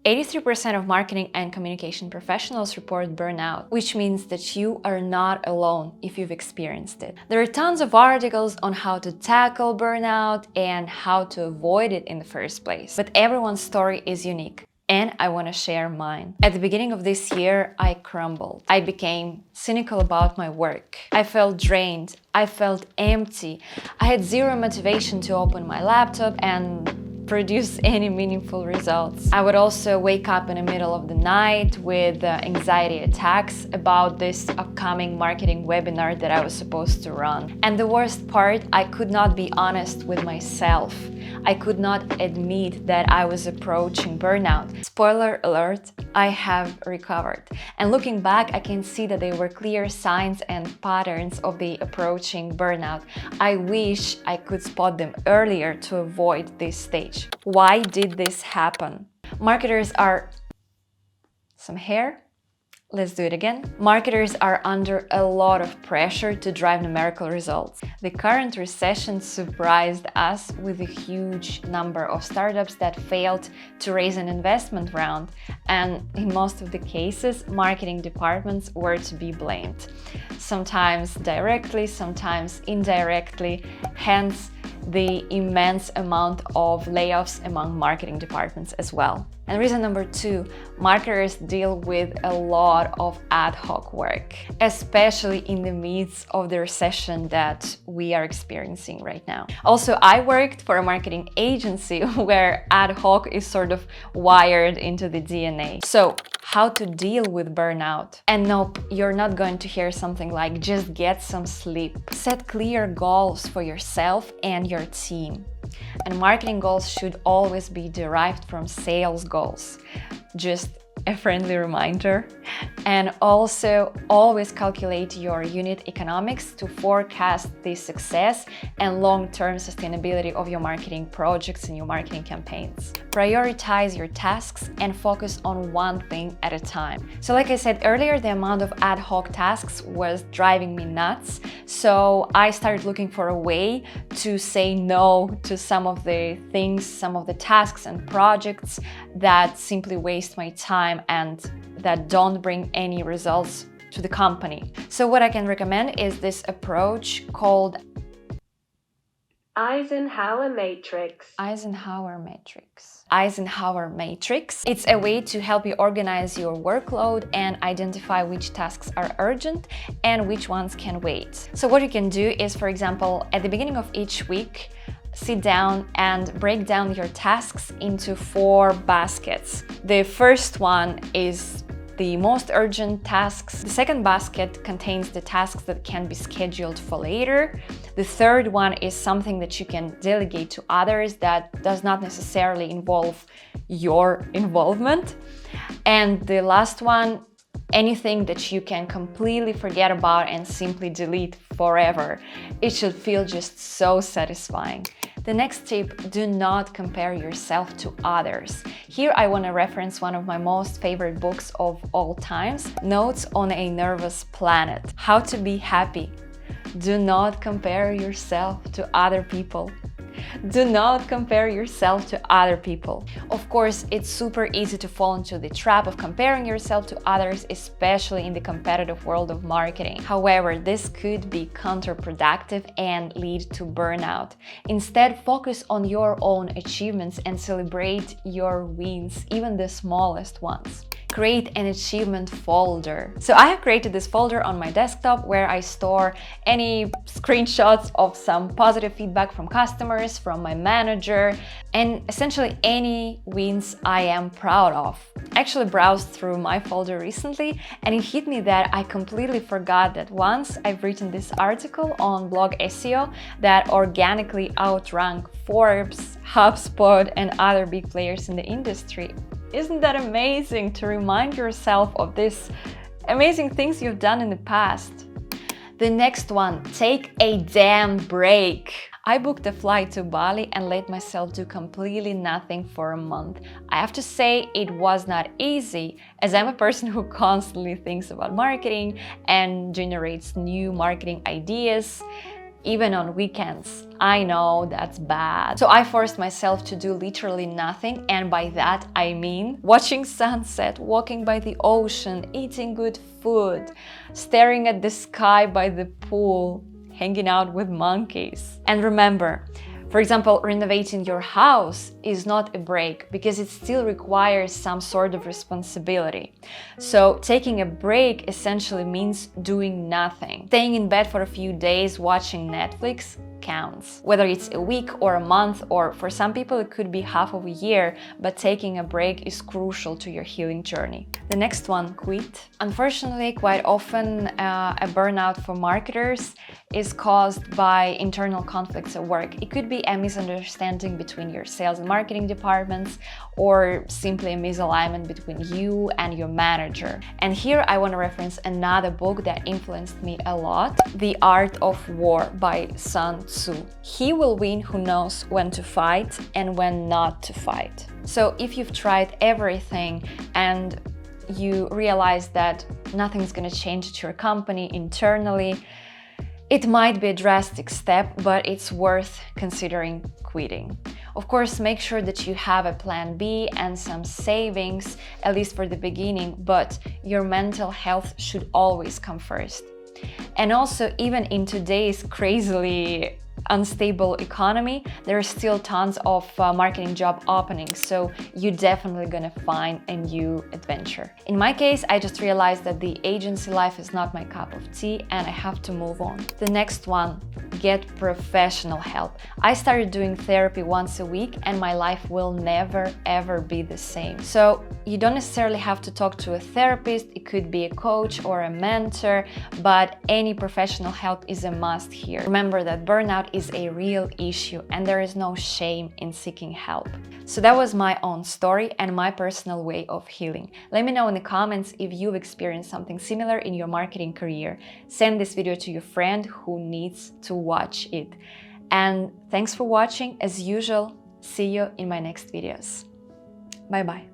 83% of marketing and communication professionals report burnout, which means that you are not alone if you've experienced it. There are tons of articles on how to tackle burnout and how to avoid it in the first place, but everyone's story is unique. And I want to share mine. At the beginning of this year, I crumbled. I became cynical about my work. I felt drained. I felt empty. I had zero motivation to open my laptop and produce any meaningful results. I would also wake up in the middle of the night with anxiety attacks about this upcoming marketing webinar that I was supposed to run. And the worst part, I could not be honest with myself. I could not admit that I was approaching burnout. Spoiler alert, I have recovered. And looking back, I can see that there were clear signs and patterns of the approaching burnout. I wish I could spot them earlier to avoid this stage. Why did this happen? Marketers are... Some hair? Let's do it again. Marketers are under a lot of pressure to drive numerical results. The current recession surprised us with a huge number of startups that failed to raise an investment round, and in most of the cases, marketing departments were to be blamed. Sometimes directly, sometimes indirectly, hence the immense amount of layoffs among marketing departments as well. And reason number two, marketers deal with a lot of ad hoc work, especially in the midst of the recession that we are experiencing right now. Also, I worked for a marketing agency where ad hoc is sort of wired into the DNA. So, how to deal with burnout? And nope, you're not going to hear something like just get some sleep. Set clear goals for yourself and your team. And marketing goals should always be derived from sales goals. Just a friendly reminder. And also always calculate your unit economics to forecast the success and long-term sustainability of your marketing projects and your marketing campaigns. Prioritize your tasks and focus on one thing at a time. So like I said earlier, the amount of ad hoc tasks was driving me nuts. So I started looking for a way to say no to some of the things, some of the tasks and projects that simply waste my time and that don't bring any results to the company. So what I can recommend is this approach called Eisenhower Matrix. Eisenhower Matrix. Eisenhower Matrix. It's a way to help you organize your workload and identify which tasks are urgent and which ones can wait. So what you can do is, for example, at the beginning of each week, sit down and break down your tasks into 4 baskets. The first one is the most urgent tasks. The second basket contains the tasks that can be scheduled for later. The third one is something that you can delegate to others that does not necessarily involve your involvement. And the last one, anything that you can completely forget about and simply delete forever. It should feel just so satisfying. The next tip, do not compare yourself to others. Here I want to reference one of my most favorite books of all times, Notes on a Nervous Planet, How to Be Happy. Do not compare yourself to other people. Do not compare yourself to other people. Of course, it's super easy to fall into the trap of comparing yourself to others, especially in the competitive world of marketing. However, this could be counterproductive and lead to burnout. Instead, focus on your own achievements and celebrate your wins, even the smallest ones. Create an achievement folder. So I have created this folder on my desktop where I store any screenshots of some positive feedback from customers, from my manager, and essentially any wins I am proud of. I actually browsed through my folder recently and it hit me that I completely forgot that once I've written this article on blog SEO that organically outrank Forbes, HubSpot, and other big players in the industry. Isn't that amazing to remind yourself of these amazing things you've done in the past? The next one, take a damn break. I booked a flight to Bali and let myself do completely nothing for a month. I have to say it was not easy, as I'm a person who constantly thinks about marketing and generates new marketing ideas. even on weekends. I know that's bad. So I forced myself to do literally nothing, and by that I mean watching sunset, walking by the ocean, eating good food, staring at the sky by the pool, hanging out with monkeys. And remember, for example, renovating your house is not a break because it still requires some sort of responsibility. So taking a break essentially means doing nothing. Staying in bed for a few days watching Netflix counts. Whether it's a week or a month, or for some people it could be half of a year, but taking a break is crucial to your healing journey. The next one, quit. Unfortunately, quite often a burnout for marketers is caused by internal conflicts at work. It could be a misunderstanding between your sales and marketing departments, or simply a misalignment between you and your manager. And here I want to reference another book that influenced me a lot, The Art of War by Sun Tzu. He will win who knows when to fight and when not to fight. So if you've tried everything and you realize that nothing's going to change at your company internally, it might be a drastic step, but it's worth considering quitting. Of course, make sure that you have a plan B and some savings, at least for the beginning, but your mental health should always come first. And also, even in today's crazily unstable economy, there are still tons of marketing job openings, so you're definitely gonna find a new adventure. In my case, I just realized that the agency life is not my cup of tea and I have to move on. The next one, get professional help. I started doing therapy once a week and my life will never ever be the same. So you don't necessarily have to talk to a therapist, it could be a coach or a mentor, but any professional help is a must here. Remember that burnout is a real issue and there is no shame in seeking help. So that was my own story and my personal way of healing. Let me know in the comments if you've experienced something similar in your marketing career. Send this video to your friend who needs to watch it. And thanks for watching. As usual, see you in my next videos. Bye bye.